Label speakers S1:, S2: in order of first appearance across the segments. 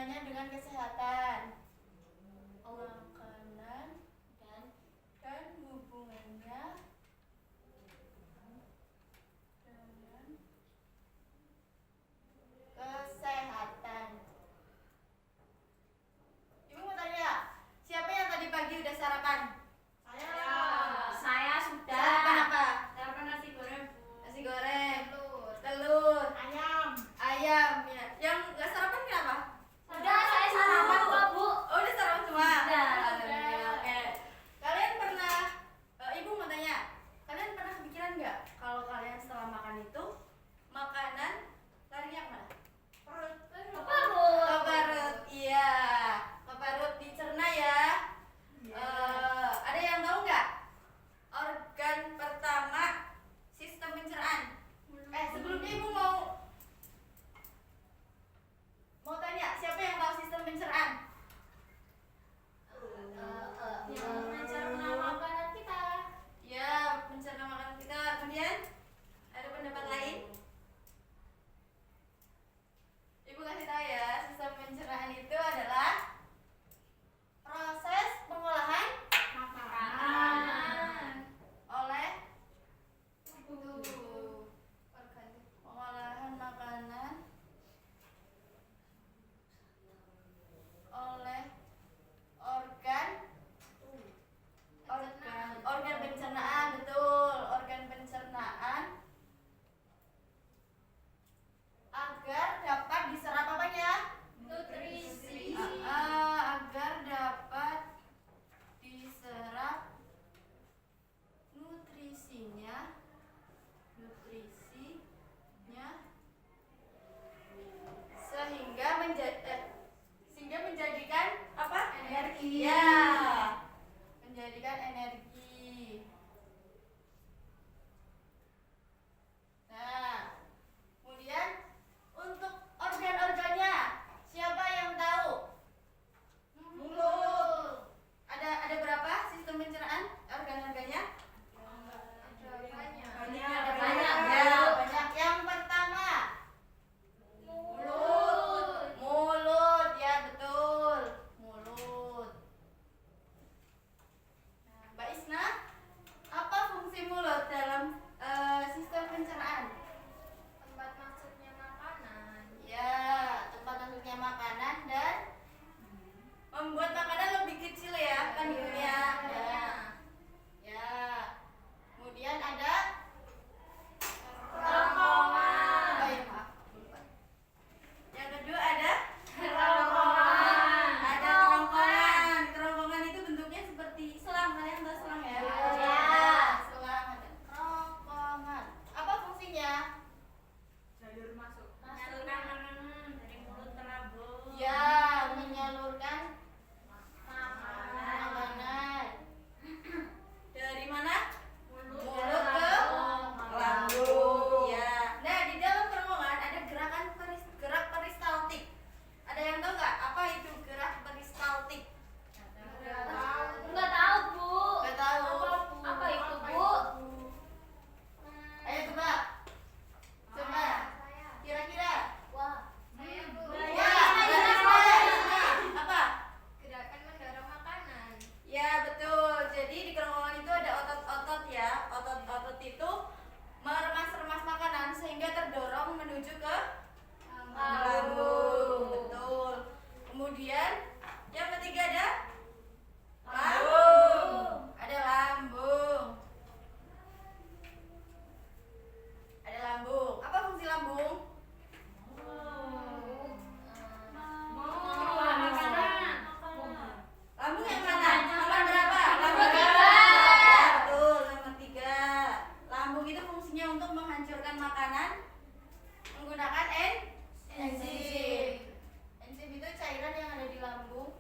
S1: hubungannya dengan kesehatan. Makanan dan hubungannya dengan kesehatan. Ibu mau tanya, siapa yang tadi pagi udah sarapan?
S2: Saya sudah.
S1: Sarapan apa?
S2: Sarapan nasi goreng, Bu.
S1: Nasi goreng, telur, ayam ya. Yang nggak sarapan kenapa?
S2: Sudah, saya sarapan kok, Bu.
S1: Oh, udah sarapan semua?
S2: Sudah.
S1: Alhamdulillah, oke. Kalian pernah, Ibu mau tanya, kalian pernah kepikiran nggak kalau kalian setelah makan itu makanan larinya kemana?
S2: Ke perut.
S1: Ke perut, iya. Ke perut dicerna ya. Ada yang tahu nggak organ pertama sistem pencernaan? Sebelumnya Ibu mau tanya, siapa yang tahu sistem pencernaan?
S2: Yang mencerna makanan kita.
S1: Ya, mencerna makanan kita. Kemudian ada pendapat lain? Ibu kasih tahu ya, sistem pencernaan itu adalah proses pengolahan
S2: Makanan.
S1: oleh tubuh. Pengolahan makanan oleh organ pencernaan, betul, organ pencernaan agar dapat diserap apanya?
S2: Nutrisi.
S1: Agar dapat diserap nutrisinya sehingga menjadikan apa?
S2: Energi.
S1: Ya, menjadikan energi. Nah, kemudian untuk organ-organnya, siapa yang tahu? Mulut. Ada berapa sistem pencernaan organ-organnya?
S2: Ada banyak.
S1: Ya, banyak. Yang pertama, mulut, ya betul, mulut. Nah, Mbak Isna, apa fungsi mulut dalam sistem pencernaan?
S2: Tempat masuknya makanan.
S1: Ya, tempat masuknya makanan dan membuat makanan lebih kecil ya kandungannya. Ya. Kemudian ada
S2: Kerongkongan.
S1: Oh ya, maaf, lupa. Yang kedua ada
S2: Kerongkongan.
S1: ada kerongkongan. Kerongkongan itu bentuknya seperti selang. Kalian tahu selang ya?
S2: Ya.
S1: Selang ada kerongkongan. Apa fungsinya?
S2: Jalur masuk. Menyalurkan makanan dari mulut ke lambung.
S1: Ya, menyalurkan
S2: Makanan.
S1: makanan. Dari mana?
S2: Mulut
S1: Mulut ke lambung. Ya. Nah, di dalam kerongkongan ada gerak peristaltik. Ada yang tahu nggak apa itu gerak peristaltik?
S2: Enggak tahu, Bu.
S1: Nggak tahu.
S2: Apa itu, Bu?
S1: Ayo coba. Coba. Kira-kira.
S2: Wah.
S1: Ya, apa?
S2: Gerakan mendorong makanan.
S1: Ya, betul. Jadi di kerongkongan itu ada otot-otot ya. Otot-otot itu meremas-remas makanan sehingga terdorong menuju ke lambung. Betul. Kemudian yang ketiga ada lambung. Ada lambung. Ada lambung. Apa fungsi lambung? Lambung yang mana? Nomor berapa? Nomor 3. Ya, betul, nomor 3. Lambung itu fungsinya untuk menghancurkan makanan menggunakan enzim. Enzim itu cairan yang ada di lambung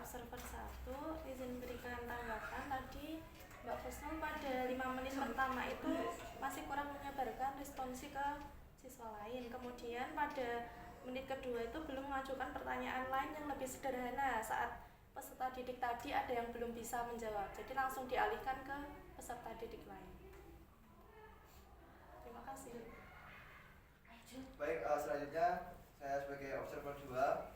S3: observer 1, izin berikan tanggapan. Tadi Mbak Kusnul pada 5 menit pertama itu masih kurang menyebarkan responsi ke siswa lain. Kemudian pada menit kedua itu belum mengajukan pertanyaan lain yang lebih sederhana saat peserta didik tadi ada yang belum bisa menjawab. Jadi langsung dialihkan ke peserta didik lain. Terima kasih.
S4: Baik, selanjutnya saya sebagai observer 2